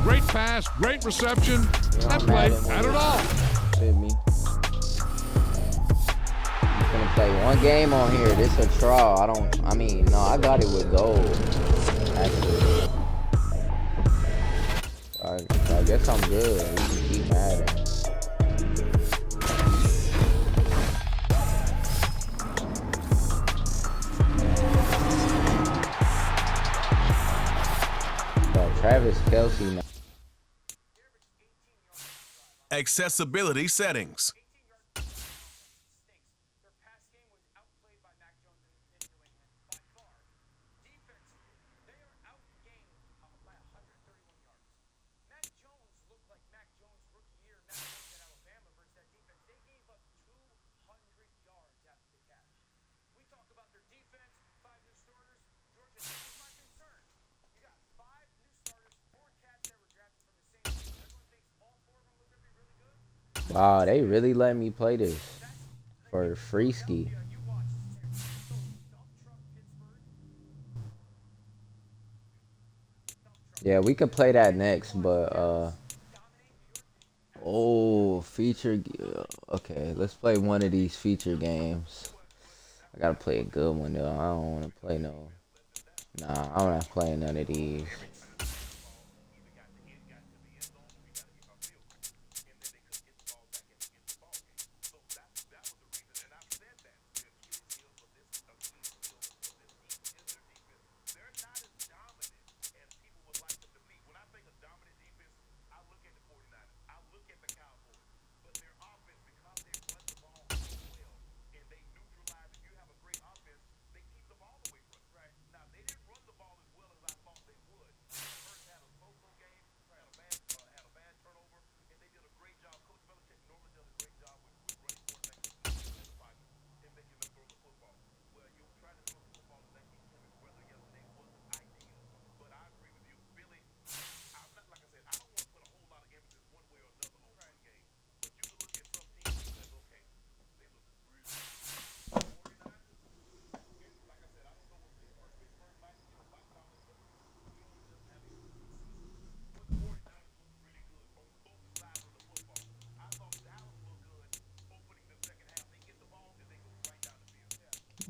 great pass, great reception. That play, not at all. Fit me. I'm gonna play one game on here. This a trial. No, I got it with gold. Actually. I guess I'm good. We can keep Madden. Travis Kelce now. Accessibility settings. Wow, they really let me play this for free ski. Yeah, we could play that next, but feature. Okay, let's play one of these feature games. I gotta play a good one though. I don't want to play no. Nah, I'm not playing none of these.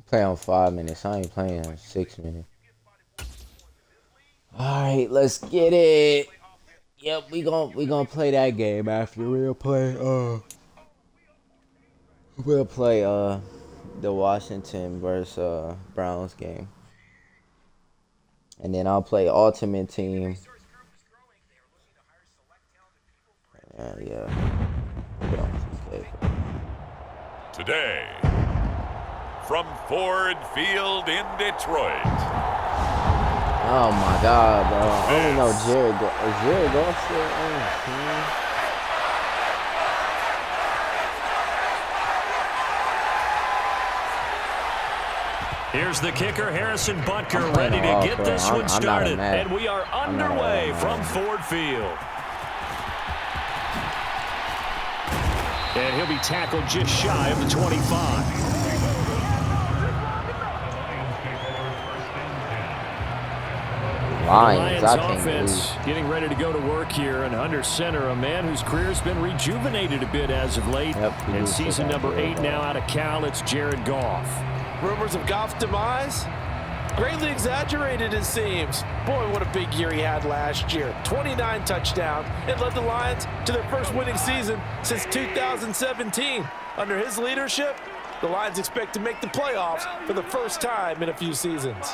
Play on 5 minutes. I ain't playing on 6 minutes. Alright, let's get it. Yep, we gonna play that game after. We'll play the Washington versus Browns game. And then I'll play Ultimate Team. Yeah. Today, from Ford Field in Detroit. Oh my God, bro! I don't even know Jared. Is Jared Goff still on the team? Here's the kicker, Harrison Butker, ready to get this one started, and we are underway from Ford Field. And he'll be tackled just shy of the 25. Lions offense getting ready to go to work here, and under center, a man whose career has been rejuvenated a bit as of late. In season number 8 now out of Cal, it's Jared Goff. Rumors of Goff's demise? Greatly exaggerated, it seems. Boy, what a big year he had last year. 29 touchdowns and led the Lions to their first winning season since 2017. Under his leadership, the Lions expect to make the playoffs for the first time in a few seasons.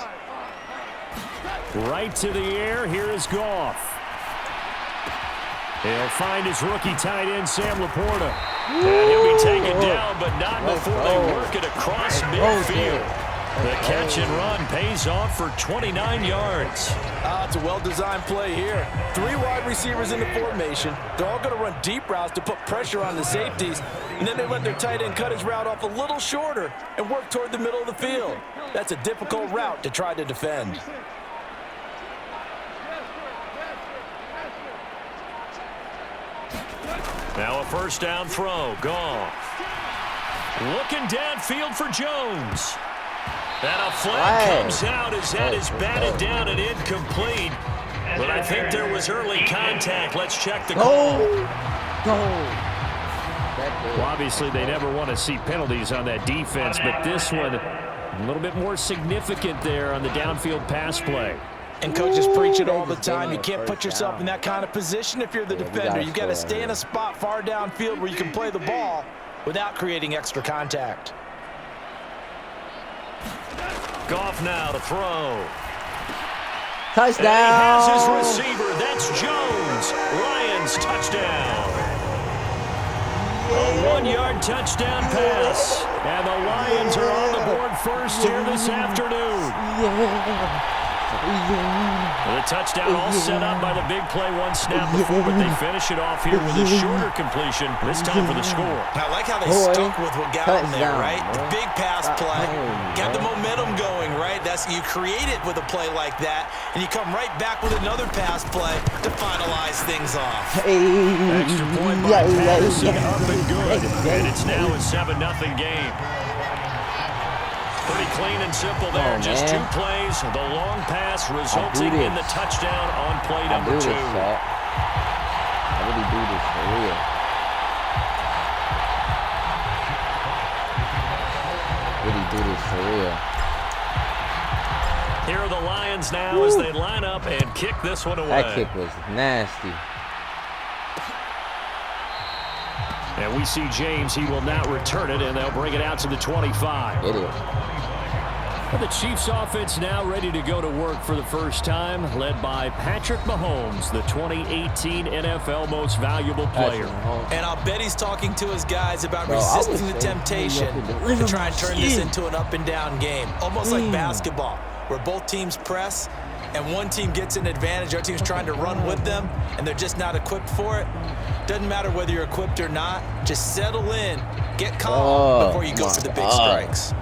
Right to the air, here is Goff. He'll find his rookie tight end, Sam Laporta. And he'll be taken down, but not before they work it across midfield. The catch and run pays off for 29 yards. It's a well-designed play here. 3 wide receivers in the formation. They're all going to run deep routes to put pressure on the safeties, and then they let their tight end cut his route off a little shorter and work toward the middle of the field. That's a difficult route to try to defend. Now a first down throw. Goff. Looking downfield for Jones. And a flag comes out as that is batted down and incomplete. But I think there was early contact. Let's check the call. Well, obviously, they never want to see penalties on that defense, but this one a little bit more significant there on the downfield pass play. And coaches preach it all the time. You can't put yourself in that kind of position if you're the defender. You've got to stay in a spot far downfield where you can play the ball without creating extra contact. Goff now to throw. touchdown. And he has his receiver. That's Jones. Lions touchdown. A 1-yard touchdown pass. And the Lions are on the board first here this afternoon. The touchdown all set up by the big play one snap before, but they finish it off here with a shorter completion, this time for the score. I like how they stuck with what got them there, right? The big pass play, got the momentum going, right? You create it with a play like that, and you come right back with another pass play to finalize things off. Extra point by Patterson, up and good. And it's now a 7-0 game. Pretty clean and simple there. Just 2 plays. The long pass resulting in the touchdown on play number 2. I really do this for real. Really do this for real. Here are the Lions now as they line up and kick this one away. That kick was nasty. And we see James. He will now return it, and they'll bring it out to the 25. It is. The Chiefs offense now ready to go to work for the first time, led by Patrick Mahomes, the 2018 NFL Most Valuable Player. And I'll bet he's talking to his guys about resisting the temptation to try and turn this into an up-and-down game, almost like basketball, where both teams press and one team gets an advantage, our team's trying to run with them, and they're just not equipped for it. Doesn't matter whether you're equipped or not, just settle in, get calm before you go for the big strikes.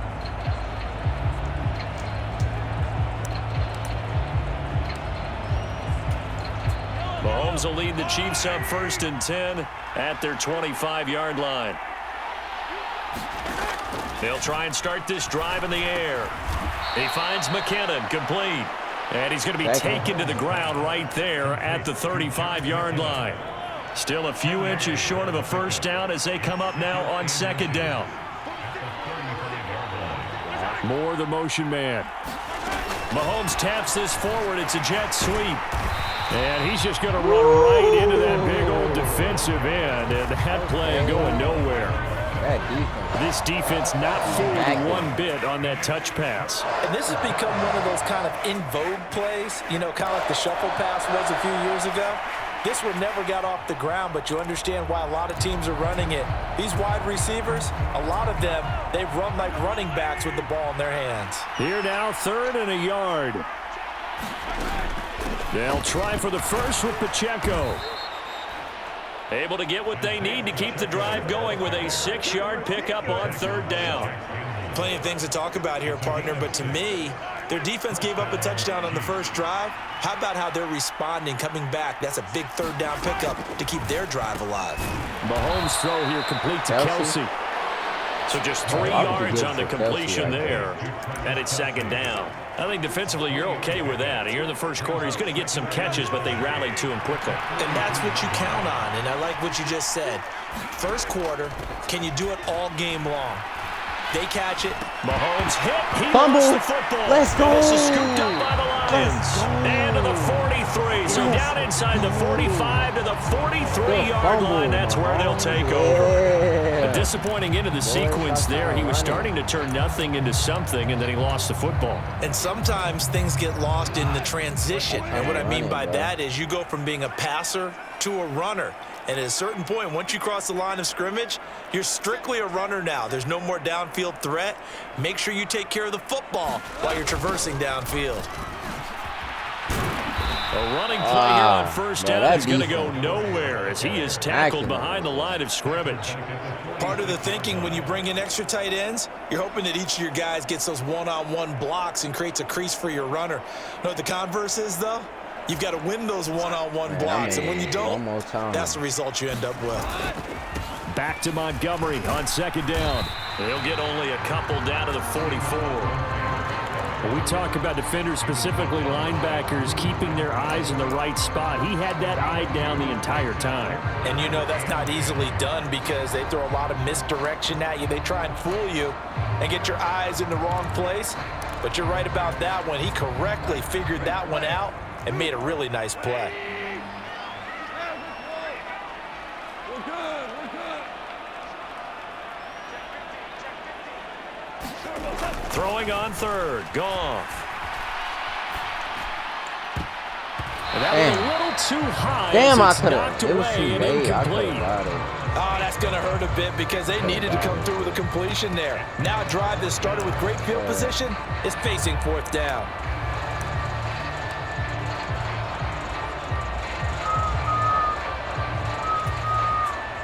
Mahomes will lead the Chiefs up 1st and 10 at their 25-yard line. They'll try and start this drive in the air. He finds McKinnon, complete. And he's going to be taken to the ground right there at the 35-yard line. Still a few inches short of a first down as they come up now on 2nd down. Moore, the motion man. Mahomes taps this forward. It's a jet sweep. And he's just going to run right into that big old defensive end. And that play going nowhere. This defense not fooled one bit on that touch pass. And this has become one of those kind of in vogue plays, you know, kind of like the shuffle pass was a few years ago. This one never got off the ground, but you understand why a lot of teams are running it. These wide receivers, a lot of them, they've run like running backs with the ball in their hands. Here now, 3rd and a yard. They'll try for the first with Pacheco. Able to get what they need to keep the drive going with a 6-yard pickup on 3rd down. Plenty of things to talk about here, partner, but to me, their defense gave up a touchdown on the first drive. How about how they're responding, coming back? That's a big 3rd down pickup to keep their drive alive. Mahomes' throw here complete to Kelsey. So just 3 yards on the completion there. And it's 2nd down. I think defensively you're okay with that. Here in the first quarter, he's going to get some catches, but they rallied to him quickly. And that's what you count on, and I like what you just said. First quarter, can you do it all game long? They catch it. Mahomes hit. He Fumble. lost the football. Let's go. This is scooped up by the Lions. And to the 43. So down inside the 45 to the 43-yard line. That's where they'll take over. A disappointing end of the sequence there. He was starting to turn nothing into something, and then he lost the football. And sometimes things get lost in the transition. And what I mean by that is you go from being a passer to a runner. And at a certain point, once you cross the line of scrimmage, you're strictly a runner now. There's no more downfield threat. Make sure you take care of the football while you're traversing downfield. A running play here on 1st down is going to go nowhere as he is tackled behind the line of scrimmage. Part of the thinking when you bring in extra tight ends, you're hoping that each of your guys gets those one-on-one blocks and creates a crease for your runner. You know what the converse is, though? You've got to win those one-on-one blocks, and when you don't, that's the result you end up with. Back to Montgomery on 2nd down. They'll get only a couple down to the 44. When we talk about defenders, specifically linebackers, keeping their eyes in the right spot, he had that eye down the entire time. And you know that's not easily done because they throw a lot of misdirection at you. They try and fool you and get your eyes in the wrong place. But you're right about that one. He correctly figured that one out and made a really nice play. Throwing on third, Goff. And that was a little too high. Damn, I It's could knocked have. It was away too and late. I could incomplete. have got it. Oh, that's going to hurt a bit because they needed to come through with a completion there. Now a drive that started with great field position is facing fourth down.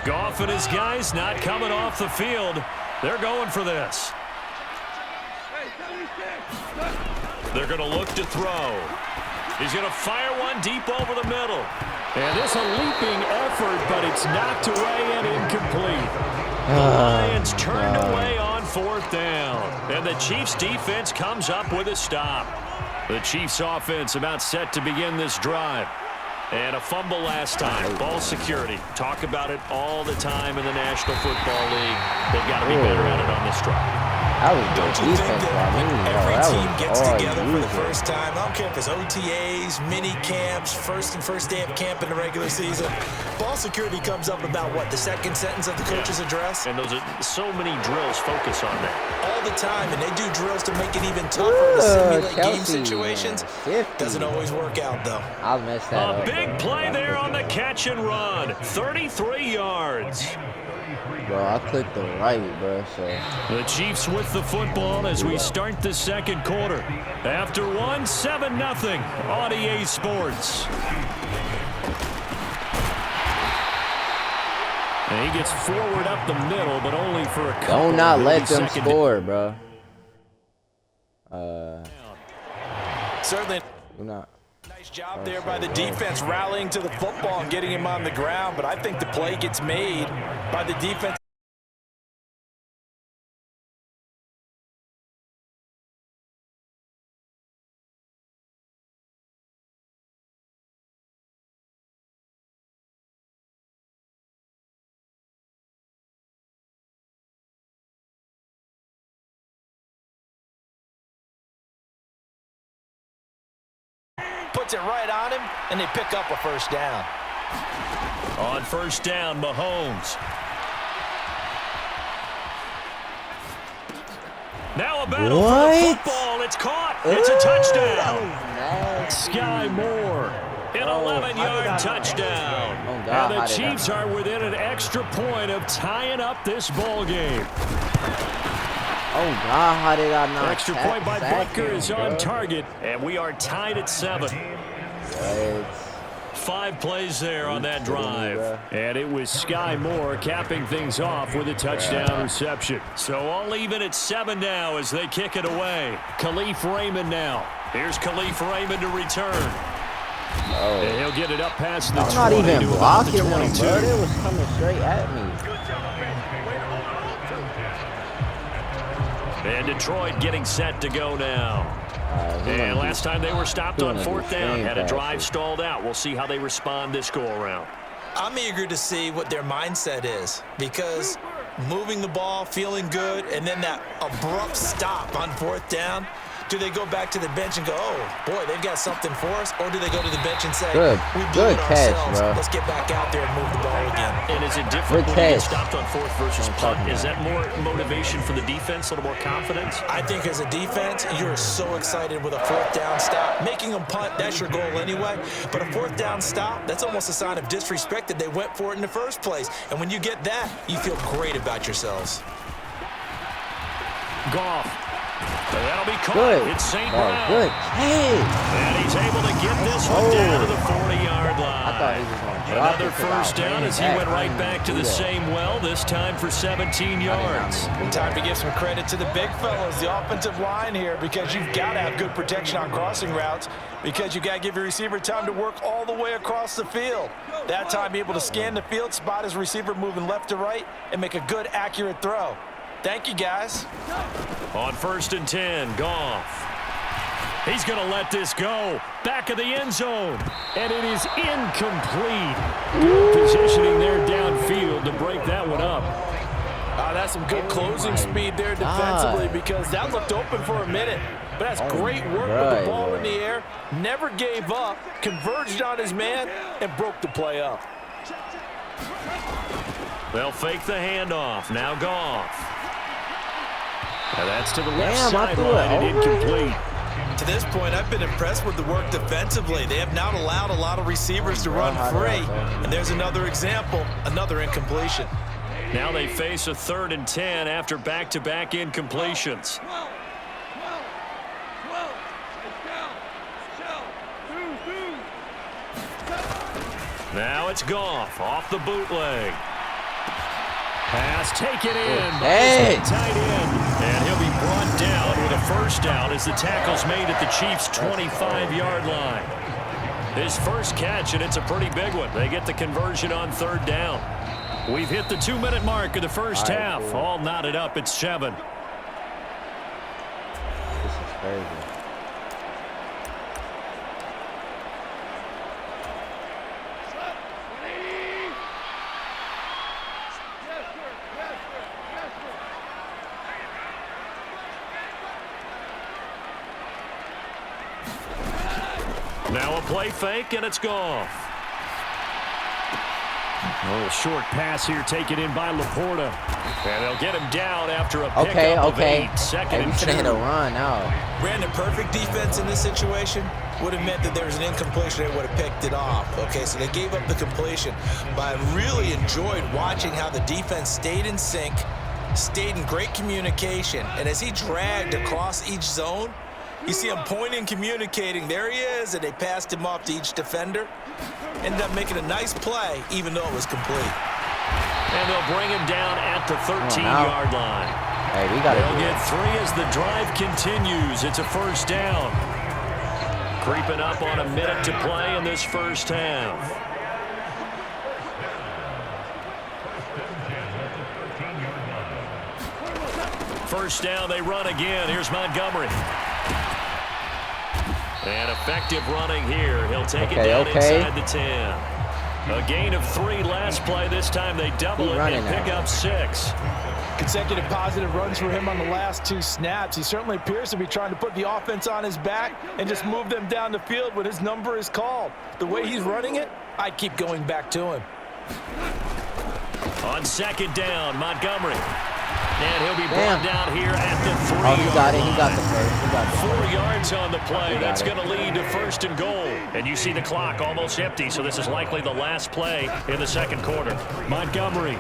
Goff and his guys not coming off the field. They're going for this. They're going to look to throw. He's going to fire one deep over the middle. And it's a leaping effort, but it's knocked away and incomplete. The Lions turned away on fourth down. And the Chiefs' defense comes up with a stop. The Chiefs' offense about set to begin this drive. And a fumble last time. Ball security. Talk about it all the time in the National Football League. They've got to be better at it on this drive. That was Don't good you think defense that by when me. every That team was gets all together for the usual. first time, I don't care if it's OTAs, mini camps, first day of camp in the regular season, ball security comes up about what, the second sentence of the coach's address? And those are so many drills focus on that. All the time, and they do drills to make it even tougher to simulate game Kelsey, situations. man. Doesn't always work out, though. I'll mess that A up. big bro. play there on the catch and run. 33 yards. Bro, I clicked the right, bro, so. The Chiefs with the football as we start the second quarter. After one, 7-0 on EA Sports. And he gets forward up the middle, but only for a couple. Don't not let them Second- score, bro. Certainly Do not. nice job there by the defense rallying to the football and getting him on the ground, but I think the play gets made by the defense. Puts it right on him, and they pick up a first down. On first down, Mahomes. Now a battle for the What? football. It's caught. It's a touchdown. Sky Moore, an 11-yard touchdown. Oh, God, And how the did that Chiefs are within an extra point of tying up this ball game. Oh, God, how did I not Extra sack point by Butker him, is bro? on target, and we are tied at 7. What? 5 plays there on that kidding me, drive. bro? And it was Sky Moore capping things off with a touchdown reception. So all even at 7 now as they kick it away. Khalif Raymond now. Here's Khalif Raymond to return. And he'll get it up past the I'm 20 not even to about the blocking them, 22. bro. It was coming straight at me. And Detroit getting set to go now. And last time they were stopped on fourth down, had a drive stalled out. We'll see how they respond this go-around. I'm eager to see what their mindset is because moving the ball, feeling good, and then that abrupt stop on fourth down, do they go back to the bench and go, oh, boy, they've got something for us? Or do they go to the bench and say, we blew it catch, ourselves. bro. Let's get back out there and move the ball again. And is it different Good when you get catch. stopped on fourth versus I'm punt? talking Is about. that more motivation for the defense, a little more confidence? I think as a defense, you're so excited with a fourth down stop. Making them punt, that's your goal anyway. But a fourth down stop, that's almost a sign of disrespect that they went for it in the first place. And when you get that, you feel great about yourselves. Goff. That'll be caught. Good. It's St. Oh, Brown. good catch. And he's able to get this one down to the 40-yard line. I thought he was going to drop Another it 'cause I first down ran as he back. went I right didn't back to do the that. same well, this time for 17 yards. Time to give some credit to the big fellas, the offensive line here, because you've got to have good protection on crossing routes because you've got to give your receiver time to work all the way across the field. That time, be able to scan the field, spot his receiver moving left to right, and make a good, accurate throw. Thank you, guys. On 1st and 10, Goff. He's going to let this go. Back of the end zone. And it is incomplete. Good positioning there downfield to break that one up. That's some good closing speed there defensively because that looked open for a minute. But that's great work with the ball in the air. Never gave up, converged on his man, and broke the play up. They'll fake the handoff. Now Goff. Now that's to the left sideline and incomplete. To this point, I've been impressed with the work defensively. They have not allowed a lot of receivers to run free. And there's another example, another incompletion. Now they face a 3rd and 10 after back-to-back incompletions. Now it's Goff off the bootleg. Pass taken in by his tight end. And he'll be brought down with a first down as the tackle's made at the Chiefs' 25-yard line. His first catch, and it's a pretty big one. They get the conversion on 3rd down. We've hit the 2-minute mark of the first half. Cool. All knotted up at 7. This is crazy. Now a play fake, and it's Goff. A little short pass here taken in by Laporta. And they'll get him down after a pickup of 8. Second and 2. Hit a run now. Ran a perfect defense in this situation. Would have meant that there was an incompletion. They would have picked it off. Okay, so they gave up the completion. But I really enjoyed watching how the defense stayed in sync, stayed in great communication. And as he dragged across each zone, you see him pointing, communicating. There he is, and they passed him off to each defender. Ended up making a nice play, even though it was complete. And they'll bring him down at the 13-yard line. Hey, we got They'll get 3 as the drive continues. It's a first down. Creeping up on a minute to play in this first half. First down, they run again. Here's Montgomery. And effective running here. He'll take it down inside the 10. A gain of 3 last play. This time they double it and pick up 6. Consecutive positive runs for him on the last 2 snaps. He certainly appears to be trying to put the offense on his back and just move them down the field when his number is called. The way he's running it, I'd keep going back to him. On second down, Montgomery. And he'll be brought down here at the 3-yard line. He got it. He got the first. 4 yards on the play. That's going to lead to 1st and goal. And you see the clock almost empty, so this is likely the last play in the second quarter. Montgomery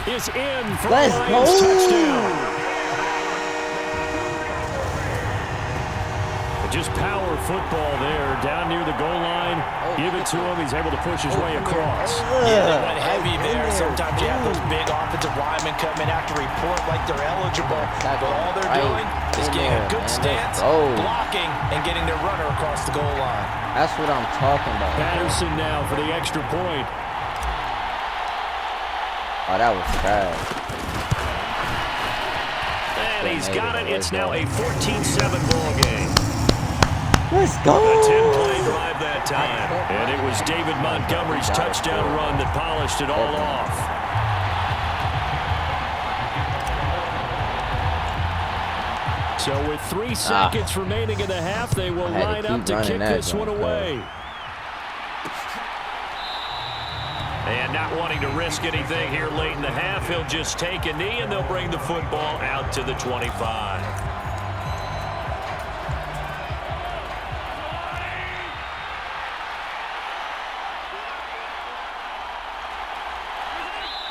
is in for a Lions touchdown. Just power football there, down near the goal line. Give it to him. He's able to push his way across. Yeah, they went heavy there. Sometimes you have those big offensive linemen come in after report like they're eligible. But all they're doing is getting a good stance, blocking, and getting their runner across the goal line. That's what I'm talking about. Patterson now for the extra point. Oh, that was trash. And he's got it. It's now a 14-7 ball game. Let's go. A 10-play drive that time. And it was David Montgomery's touchdown run that polished it all off. So with 3 seconds remaining in the half, they will line up to kick this one away. And not wanting to risk anything here late in the half, he'll just take a knee and they'll bring the football out to the 25.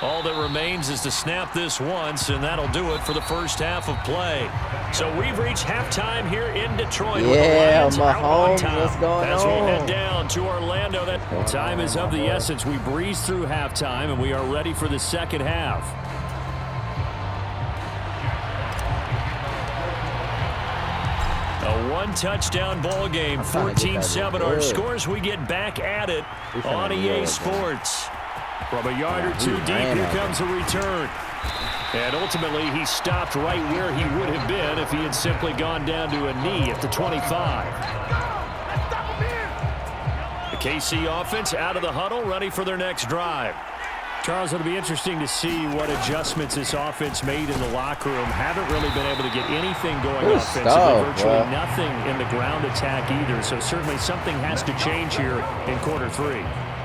All that remains is to snap this once, and that'll do it for the first half of play. So we've reached halftime here in Detroit. Yeah, with the Lions out on top. What's going As on? we head down to Orlando. That time is of the essence. We breeze through halftime, and we are ready for the second half. A one-touchdown ball game, 14-7 our scores. We get back at it on EA Sports. From a yard or 2 deep, here comes a return. And ultimately, he stopped right where he would have been if he had simply gone down to a knee at the 25. The KC offense out of the huddle, ready for their next drive. Charles, it'll be interesting to see what adjustments this offense made in the locker room. Haven't really been able to get anything going offensively. Virtually nothing in the ground attack either. So certainly something has to change here in quarter 3.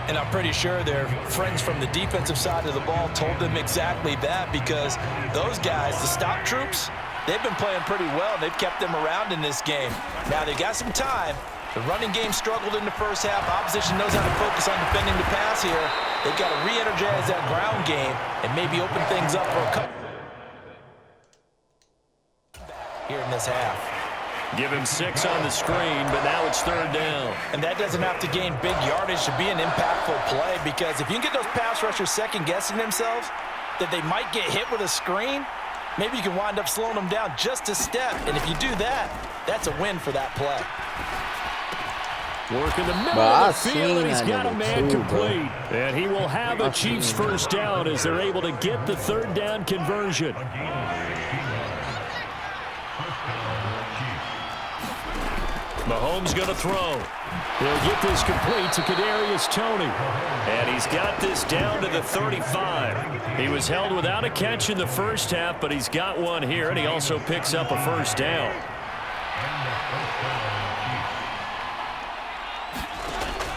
And I'm pretty sure their friends from the defensive side of the ball told them exactly that, because those guys, the stop troops, they've been playing pretty well. They've kept them around in this game. Now they've got some time. The running game struggled in the first half. Opposition knows how to focus on defending the pass here. They've got to re-energize that ground game and maybe open things up for a couple here in this half. Give him 6 on the screen, but now it's 3rd down. And that doesn't have to gain big yardage to be an impactful play, because if you can get those pass rushers second-guessing themselves that they might get hit with a screen, maybe you can wind up slowing them down just a step. And if you do that, that's a win for that play. Work in the middle of the field, and he's got a man complete. And he will have a Chiefs first down as they're able to get the 3rd down conversion. Mahomes going to throw. He'll get this complete to Kadarius Toney. And he's got this down to the 35. He was held without a catch in the first half, but he's got one here, and he also picks up a first down.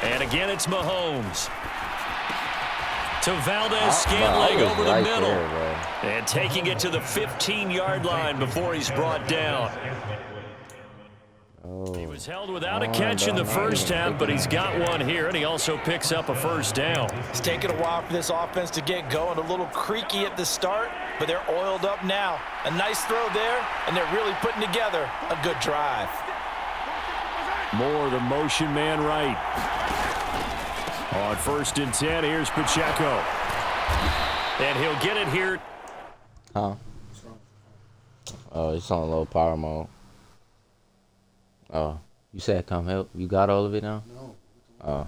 And again, it's Mahomes. To Valdez-Scantling over the middle. And taking it to the 15-yard line before he's brought down. He was held without a catch in the first half, but he's got one here, and he also picks up a first down. It's taken a while for this offense to get going. A little creaky at the start, but they're oiled up now. A nice throw there, and they're really putting together a good drive. More the motion man right. On 1st and 10, here's Pacheco. And he'll get it here. Huh? Oh, it's on low power mode. Oh, you said come help. You got all of it now? No. Oh.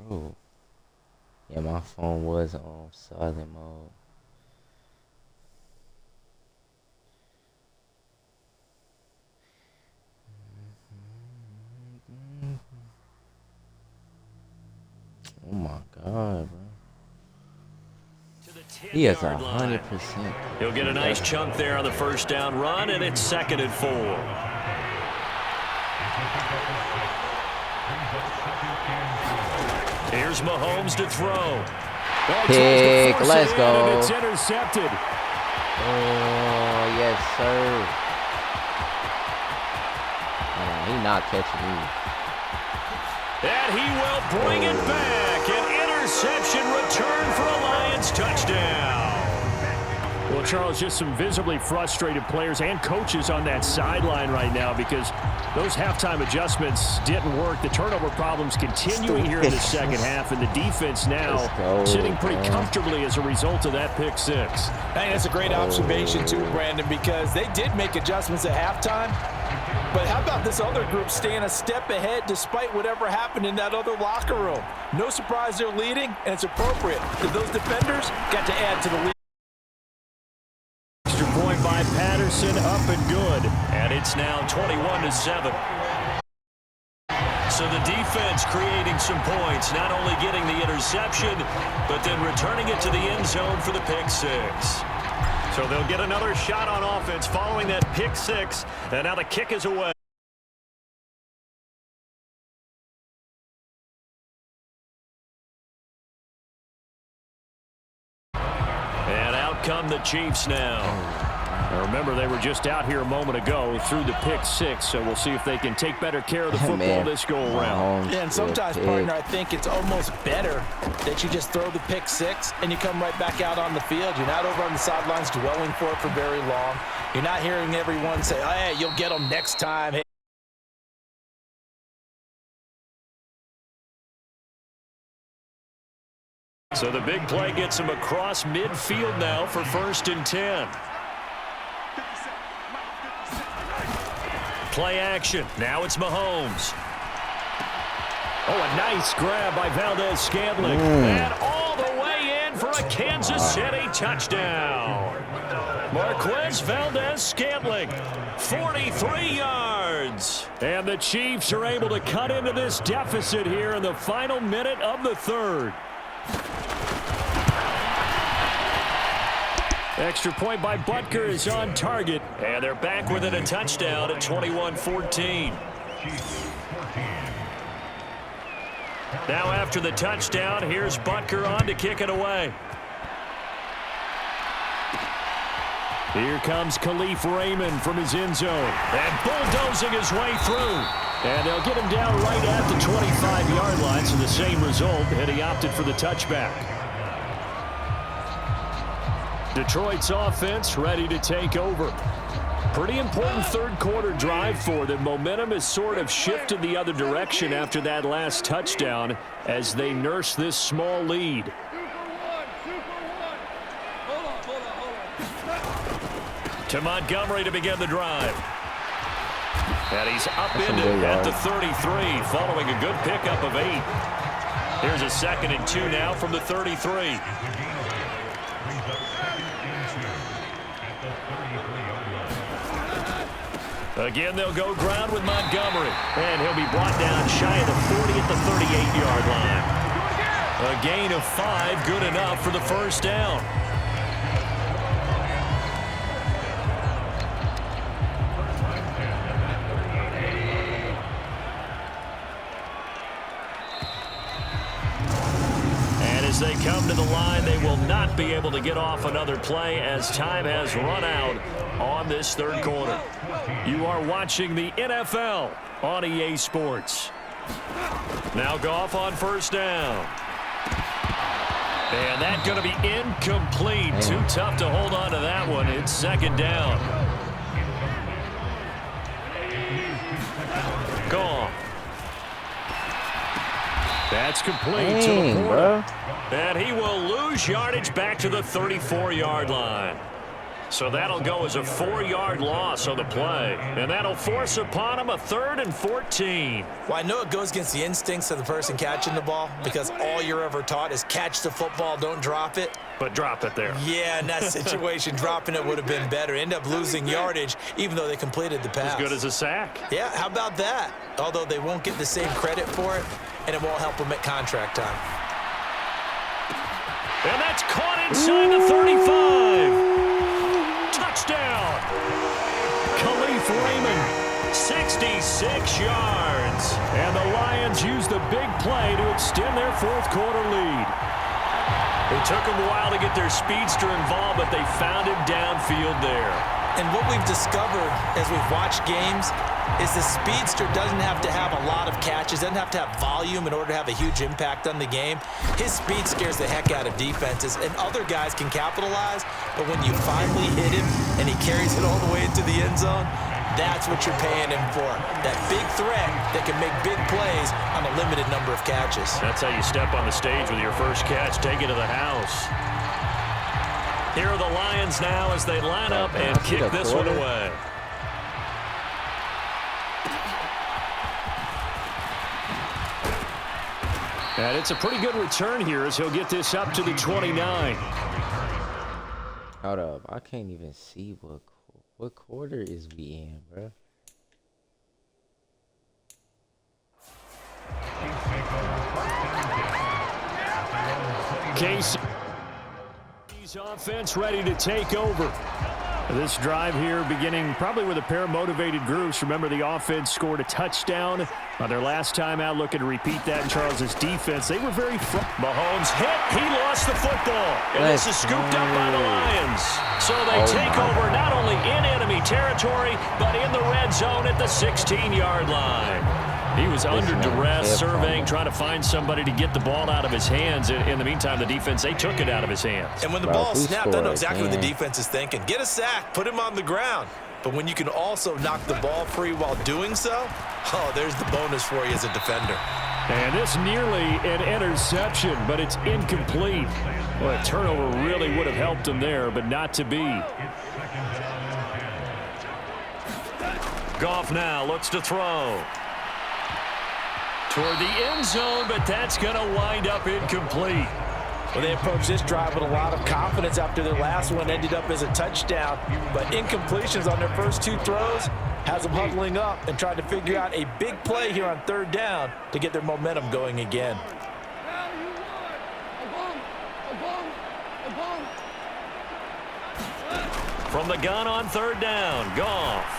Bro. Yeah, my phone was on silent mode. Oh my God, bro. He has 100%. He'll get a nice chunk there on the first down run, and it's 2nd and 4. Here's Mahomes to throw. Pick, let's go. It's intercepted. Oh, yes, sir. He's not catching me. And he will bring it back. An interception return for a Lions touchdown. Charles, just some visibly frustrated players and coaches on that sideline right now because those halftime adjustments didn't work. The turnover problems continuing here in the second half, and the defense now sitting pretty comfortably as a result of that pick six. I think that's a great observation too, Brandon, because they did make adjustments at halftime. But how about this other group staying a step ahead despite whatever happened in that other locker room? No surprise they're leading, and it's appropriate that those defenders got to add to the lead. Extra point by Patterson, up and good. And it's now 21-7. So the defense creating some points, not only getting the interception, but then returning it to the end zone for the pick six. So they'll get another shot on offense following that pick six, and now the kick is away. And out come the Chiefs now. Now remember, they were just out here a moment ago through the pick six, so we'll see if they can take better care of the football this go-around. Yeah, and sometimes, partner, I think it's almost better that you just throw the pick six and you come right back out on the field. You're not over on the sidelines dwelling for it for very long. You're not hearing everyone say, oh, hey, you'll get them next time. Hey. So the big play gets him across midfield now for 1st and 10. Play action. Now it's Mahomes. Oh, a nice grab by Valdez-Scantling. And all the way in for a Kansas City touchdown. Marquez Valdez-Scantling, 43 yards. And the Chiefs are able to cut into this deficit here in the final minute of the third. Extra point by Butker is on target. And they're back within a touchdown at 21-14. Now after the touchdown, here's Butker on to kick it away. Here comes Khalif Raymond from his end zone. And bulldozing his way through. And they'll get him down right at the 25-yard line. So the same result, and he opted for the touchback. Detroit's offense ready to take over. Pretty important third-quarter drive for them. Momentum has sort of shifted the other direction after that last touchdown as they nurse this small lead. To Montgomery to begin the drive. And he's upended at the 33 following a good pickup of 8. Here's a 2nd and 2 now from the 33. Again, they'll go ground with Montgomery. And he'll be brought down shy of the 40 at the 38-yard line. A gain of 5, good enough for the first down. And as they come to the line, they will not be able to get off another play as time has run out on this third quarter. You are watching the NFL on EA Sports. Now Goff on first down. And that's going to be incomplete. Too tough to hold on to that one. It's 2nd down. Goff. That's complete to the corner. And he will lose yardage back to the 34-yard line. So that'll go as a 4-yard loss on the play. And that'll force upon him a 3rd and 14. Well, I know it goes against the instincts of the person catching the ball because all you're ever taught is catch the football, don't drop it. But drop it there. Yeah, in that situation, dropping it would have been better. End up losing yardage, even though they completed the pass. As good as a sack. Yeah, how about that? Although they won't get the same credit for it, and it won't help them at contract time. And that's caught inside the 35. Touchdown. Khalif Raymond, 66 yards. And the Lions use the big play to extend their fourth-quarter lead. It took them a while to get their speedster involved, but they found him downfield there. And what we've discovered as we've watched games, is the speedster doesn't have to have a lot of catches, doesn't have to have volume in order to have a huge impact on the game. His speed scares the heck out of defenses, and other guys can capitalize, but when you finally hit him and he carries it all the way into the end zone, that's what you're paying him for. That big threat that can make big plays on a limited number of catches. That's how you step on the stage with your first catch. Take it to the house. Here are the Lions now as they line up and kick this one away. And it's a pretty good return here as he'll get this up to the 29. Hold up. I can't even see what quarter is we in, bro. Casey's offense ready to take over. This drive here beginning probably with a pair of motivated groups. Remember, the offense scored a touchdown on their last time out. Looking to repeat that in Charles's defense. They were very Mahomes hit. He lost the football. And this is scooped up by the Lions. So they take over not only in enemy territory, but in the red zone at the 16-yard line. He was under duress, surveying, trying to find somebody to get the ball out of his hands. In the meantime, the defense, they took it out of his hands. And when the ball snapped, I know exactly what the defense is thinking. Get a sack, put him on the ground. But when you can also knock the ball free while doing so, oh, there's the bonus for you as a defender. And this nearly an interception, but it's incomplete. Well, a turnover really would have helped him there, but not to be. Goff now looks to throw. Toward the end zone, but that's going to wind up incomplete. Well, they approached this drive with a lot of confidence after their last one ended up as a touchdown. But incompletions on their first two throws has them huddling up and trying to figure out a big play here on third down to get their momentum going again. From the gun on third down, Goff.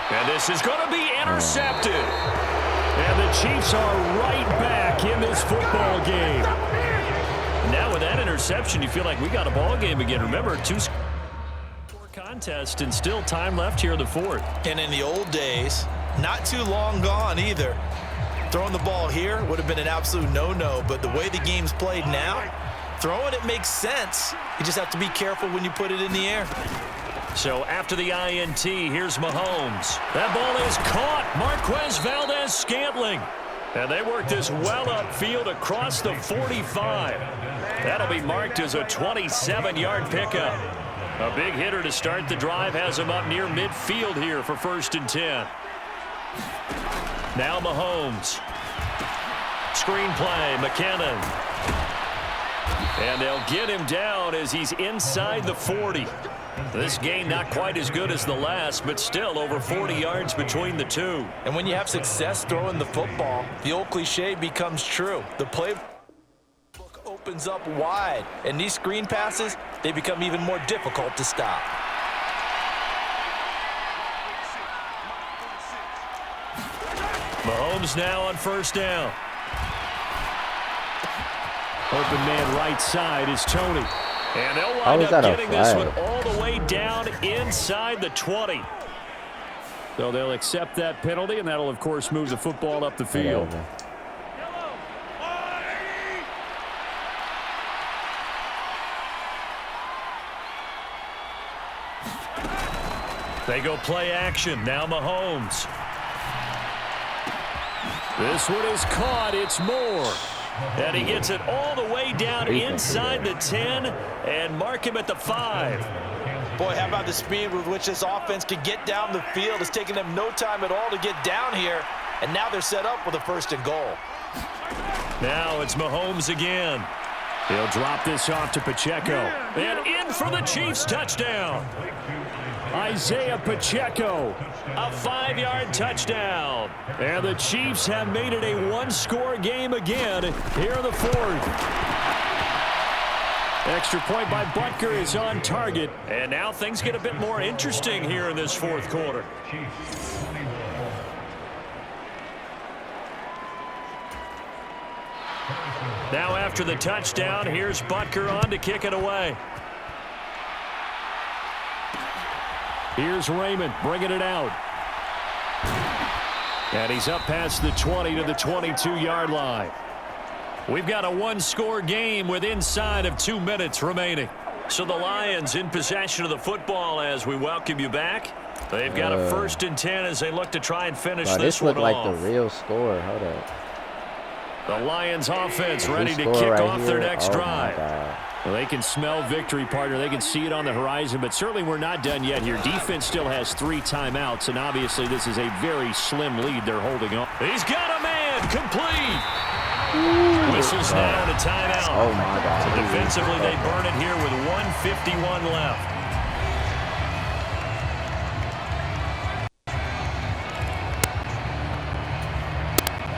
And this is going to be intercepted. And the Chiefs are right back in this football game. Now with that interception, you feel like we got a ball game again. Remember, two-score contest and still time left here in the fourth. And in the old days, not too long gone either, throwing the ball here would have been an absolute no-no. But the way the game's played now, throwing it makes sense. You just have to be careful when you put it in the air. So after the INT, here's Mahomes. That ball is caught. Marquez Valdez-Scantling. And they work this well upfield across the 45. That'll be marked as a 27-yard pickup. A big hitter to start the drive has him up near midfield here for 1st and 10. Now Mahomes. Screen play, McKinnon. And they'll get him down as he's inside the 40. This game not quite as good as the last, but still over 40 yards between the two. And when you have success throwing the football, the old cliche becomes true. The playbook opens up wide, and these screen passes, they become even more difficult to stop. Mahomes now on 1st down. Open man right side is Tony. And they'll wind up getting this one all the way down inside the 20. So they'll accept that penalty, and that'll, of course, move the football up the field. They go play action. Now Mahomes. This one is caught. It's Moore. And he gets it all the way down inside the 10 and mark him at the 5. Boy, how about the speed with which this offense could get down the field? It's taken them no time at all to get down here, and now they're set up with a 1st and goal. Now it's Mahomes again. He'll drop this off to Pacheco. And in for the Chiefs touchdown. Isaiah Pacheco, a 5-yard touchdown. And the Chiefs have made it a one-score game again here in the 4th. Extra point by Butker is on target. And now things get a bit more interesting here in this 4th quarter. Now after the touchdown, here's Butker on to kick it away. Here's Raymond bringing it out. And he's up past the 20 to the 22-yard line. We've got a one-score game with inside of 2 minutes remaining. So the Lions in possession of the football as we welcome you back. They've got a 1st and 10 as they look to try and finish this one off. This looked like the real score. Hold up. The Lions offense ready to kick off their next drive. Well, they can smell victory, partner. They can see it on the horizon, but certainly we're not done yet here. Defense still has 3 timeouts, and obviously this is a very slim lead they're holding on. He's got a man complete. Whistles now and a timeout. Oh, my God. So defensively, they burn it here with 1:51 left.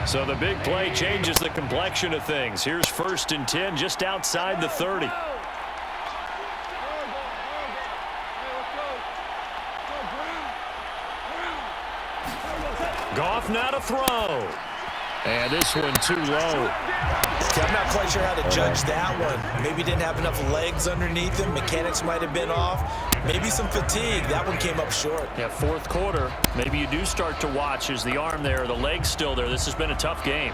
So the big play changes the complexion of things. Here's 1st and 10 just outside the 30. Goff now to throw. And this one too low. Okay, I'm not quite sure how to judge that one. Maybe didn't have enough legs underneath him. Mechanics might have been off. Maybe some fatigue. That one came up short. Yeah, 4th quarter. Maybe you do start to watch. Is the arm there, the leg's still there? This has been a tough game.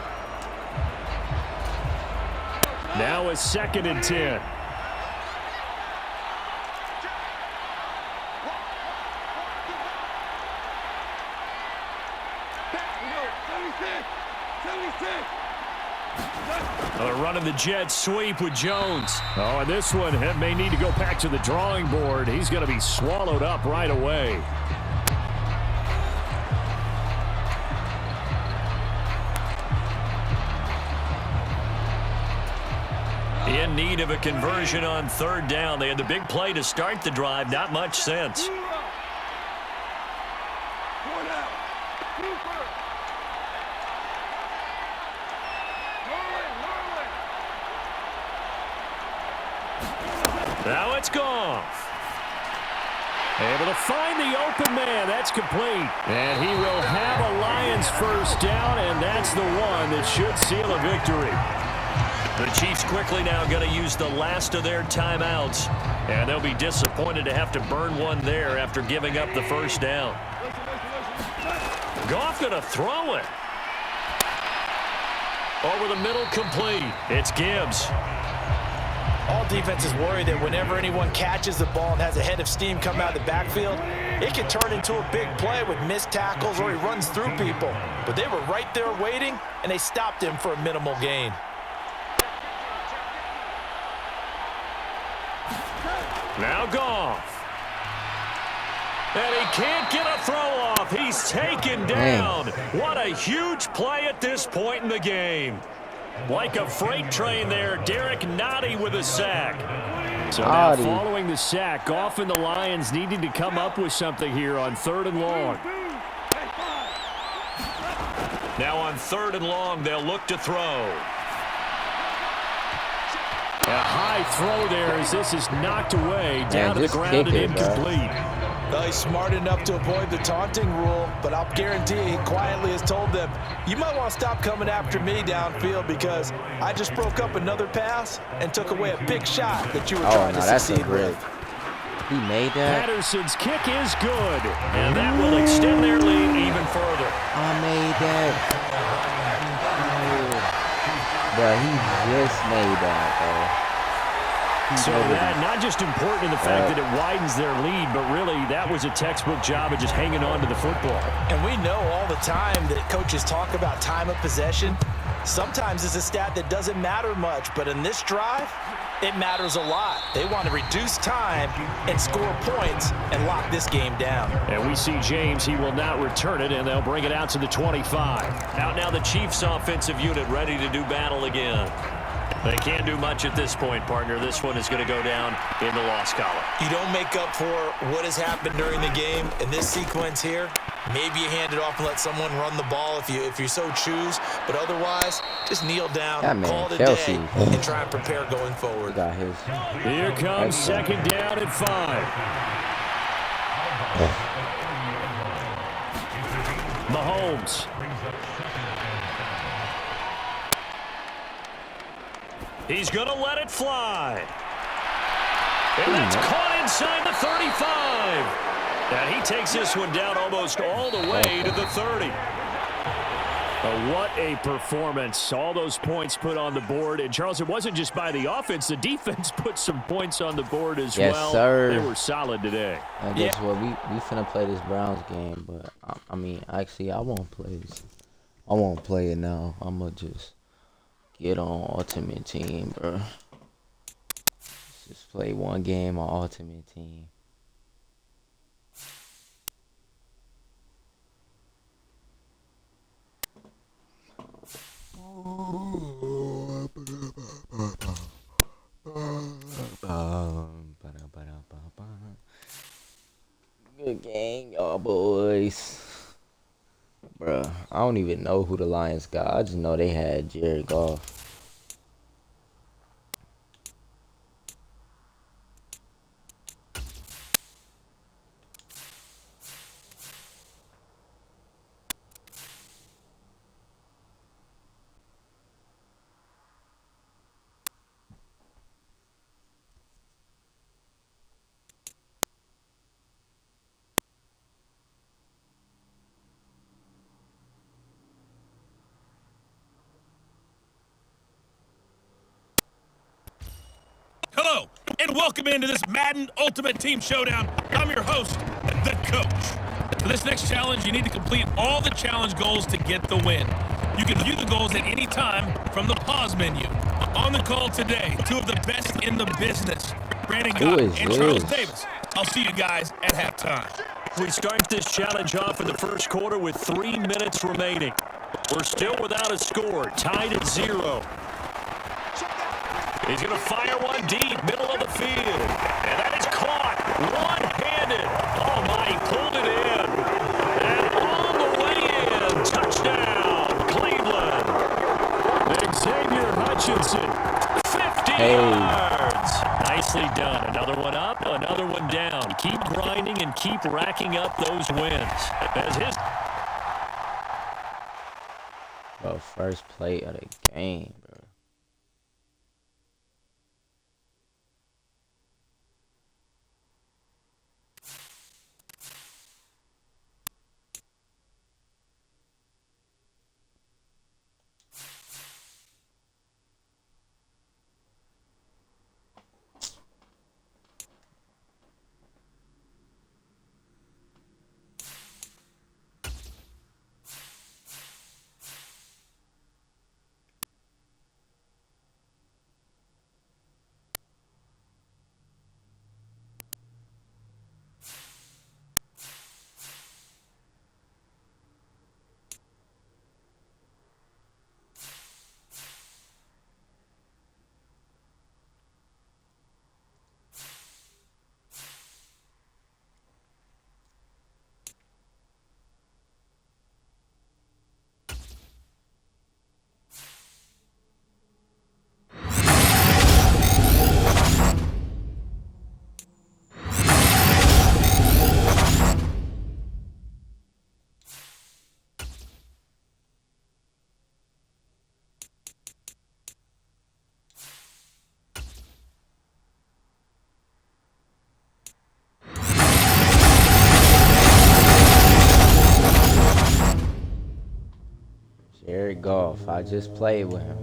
Now a 2nd and 10. They're running the jet sweep with Jones. Oh, and this one may need to go back to the drawing board. He's going to be swallowed up right away. In need of a conversion on 3rd down. They had the big play to start the drive. Not much sense. Now it's Goff. Able to find the open man. That's complete. And he will have a Lions 1st down, and that's the one that should seal a victory. The Chiefs quickly now going to use the last of their timeouts, and they'll be disappointed to have to burn one there after giving up the 1st down. Goff going to throw it. Over the middle, complete. It's Gibbs. All defenses worry that whenever anyone catches the ball and has a head of steam come out of the backfield, it can turn into a big play with missed tackles or he runs through people. But they were right there waiting, and they stopped him for a minimal gain. Now Goff. And he can't get a throw off. He's taken down. What a huge play at this point in the game. Like a freight train there, Derek Nottie with a sack. So now following the sack, Goff and the Lions needing to come up with something here on 3rd and long. Now on 3rd and long, they'll look to throw. A high throw there as this is knocked away down to the ground and incomplete. Well, he's smart enough to avoid the taunting rule, but I'll guarantee he quietly has told them, you might want to stop coming after me downfield because I just broke up another pass and took away a big shot that you were trying to succeed with. He made that. Patterson's kick is good, and that will extend their lead even further. I made that. But he just made that, bro. So that not just important in the fact that it widens their lead, but really that was a textbook job of just hanging on to the football. And we know all the time that coaches talk about time of possession. Sometimes it's a stat that doesn't matter much, but in this drive, it matters a lot. They want to reduce time and score points and lock this game down. And we see James, he will not return it, and they'll bring it out to the 25. Out now the Chiefs offensive unit ready to do battle again. They can't do much at this point, partner. This one is going to go down in the loss column. You don't make up for what has happened during the game in this sequence here. Maybe you hand it off and let someone run the ball if you so choose. But otherwise, just kneel down, call it a day, and try and prepare going forward. Got his. Here comes 2nd down and 5. Mahomes. He's going to let it fly. And that's caught inside the 35. And he takes this one down almost all the way to the 30. What a performance. All those points put on the board. And, Charles, it wasn't just by the offense. The defense put some points on the board as well. Yes, sir. They were solid today. And guess what? We finna play this Browns game, but I mean, actually, I won't play this. I won't play it now. I'm gonna just get on Ultimate Team, bro. Just play one game on Ultimate Team. Good game, y'all boys. Bruh, I don't even know who the Lions got. I just know they had Jared Goff. Hello, and welcome into this Madden Ultimate Team Showdown. I'm your host, the coach. For this next challenge, you need to complete all the challenge goals to get the win. You can view the goals at any time from the pause menu. On the call today, two of the best in the business, Brandon Gott and Charles Davis. I'll see you guys at halftime. We start this challenge off in the first quarter with 3 minutes remaining. We're still without a score, tied at 0. He's going to fire one deep, middle of the field. And that is caught one-handed. Oh, my, he pulled it in. And on the way in, touchdown, Cleveland. Xavier Hutchinson, 50 yards. Nicely done. Another one up, another one down. Keep grinding and keep racking up those wins. As his First play of the game, bro. Jared Goff. I just played with him.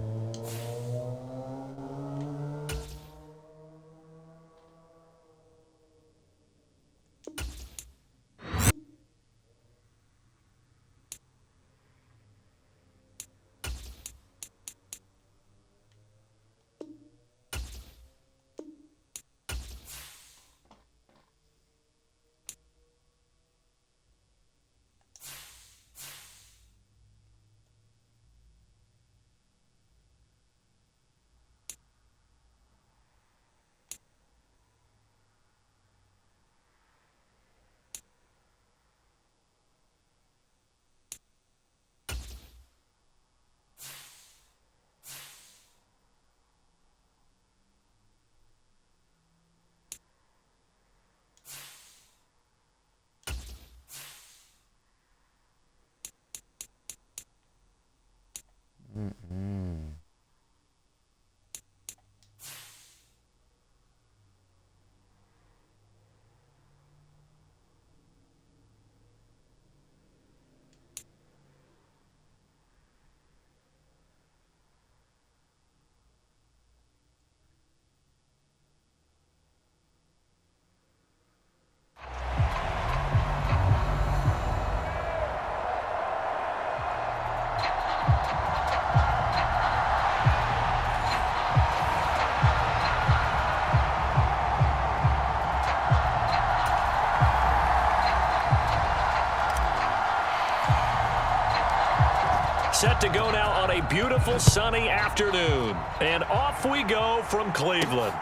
to go now on a beautiful sunny afternoon. And off we go from Cleveland.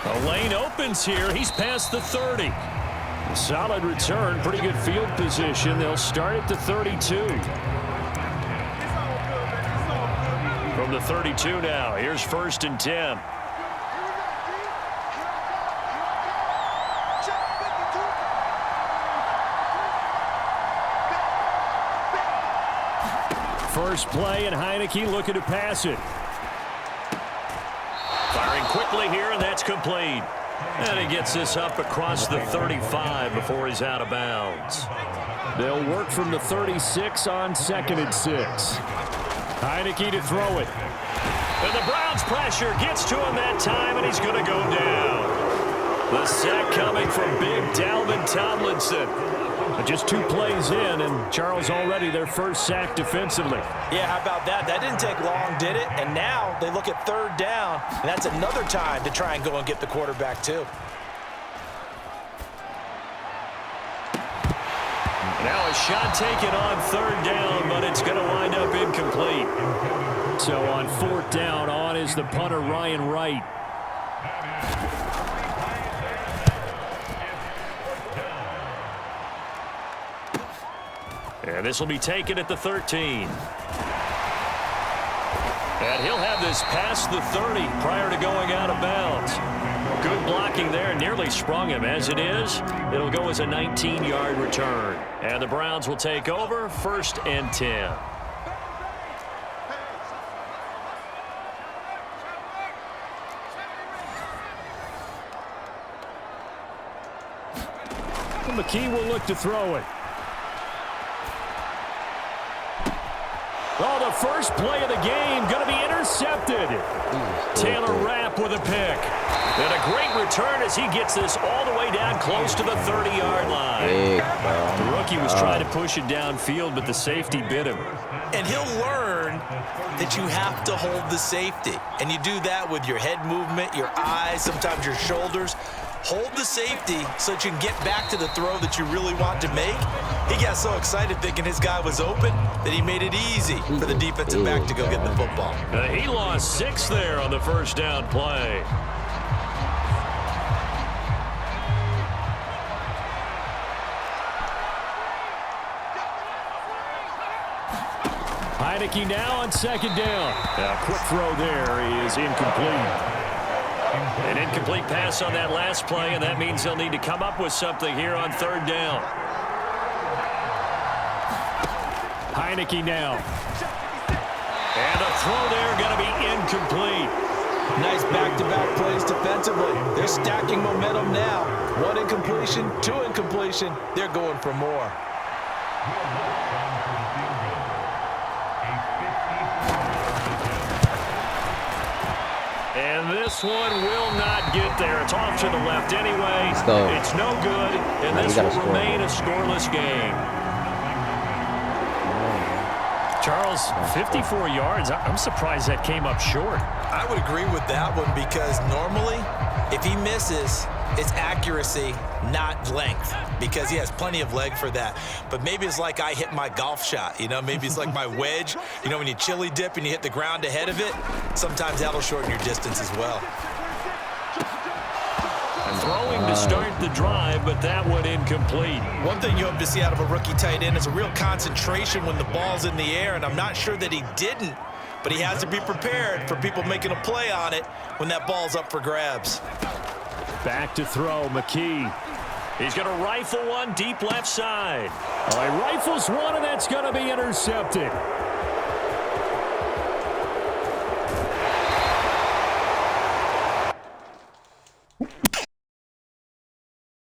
The lane opens here. He's past the 30. A solid return, pretty good field position. They'll start at the 32. From the 32 now, here's 1st and 10. First play, and Heineke looking to pass it. Firing quickly here, and that's complete. And he gets this up across the 35 before he's out of bounds. They'll work from the 36 on 2nd and 6. Heineke to throw it. And the Browns pressure gets to him that time, and he's going to go down. The sack coming from big Dalvin Tomlinson. Just 2 plays in, and Charles already their first sack defensively. Yeah, how about that? That didn't take long, did it? And now they look at 3rd down, and that's another time to try and go and get the quarterback too. Now a shot taken on 3rd down, but it's going to wind up incomplete. So on 4th down, on is the punter Ryan Wright. And this will be taken at the 13. And he'll have this past the 30 prior to going out of bounds. Good blocking there, nearly sprung him. As it is, it'll go as a 19-yard return. And the Browns will take over, 1st and 10. McKee will look to throw it. Oh, the first play of the game going to be intercepted. Taylor Rapp with a pick. And a great return as he gets this all the way down close to the 30-yard line. The rookie was trying to push it downfield, but the safety bit him. And he'll learn that you have to hold the safety. And you do that with your head movement, your eyes, sometimes your shoulders. Hold the safety so that you can get back to the throw that you really want to make. He got so excited thinking his guy was open that he made it easy for the defensive back to go get the football. He lost 6 there on the 1st down play. Heineke now on 2nd down. A quick throw there is incomplete. An incomplete pass on that last play, and that means they'll need to come up with something here on 3rd down. Heineke now. And a throw there going to be incomplete. Nice back-to-back plays defensively. They're stacking momentum now. 1 incompletion, 2 incompletion. They're going for more. And this one will not get there. It's off to the left anyway. It's no good, and this will remain a scoreless game. Charles, 54 yards. I'm surprised that came up short. I would agree with that one because normally, if he misses, it's accuracy, not length, because he has plenty of leg for that. But maybe it's like I hit my golf shot, you know? Maybe it's like my wedge. You know, when you chili dip and you hit the ground ahead of it, sometimes that'll shorten your distance as well. Throwing to start the drive, but that one incomplete. One thing you hope to see out of a rookie tight end is a real concentration when the ball's in the air, and I'm not sure that he didn't, but he has to be prepared for people making a play on it when that ball's up for grabs. Back to throw, McKee. He's going to rifle one deep left side. He rifles one, and that's going to be intercepted.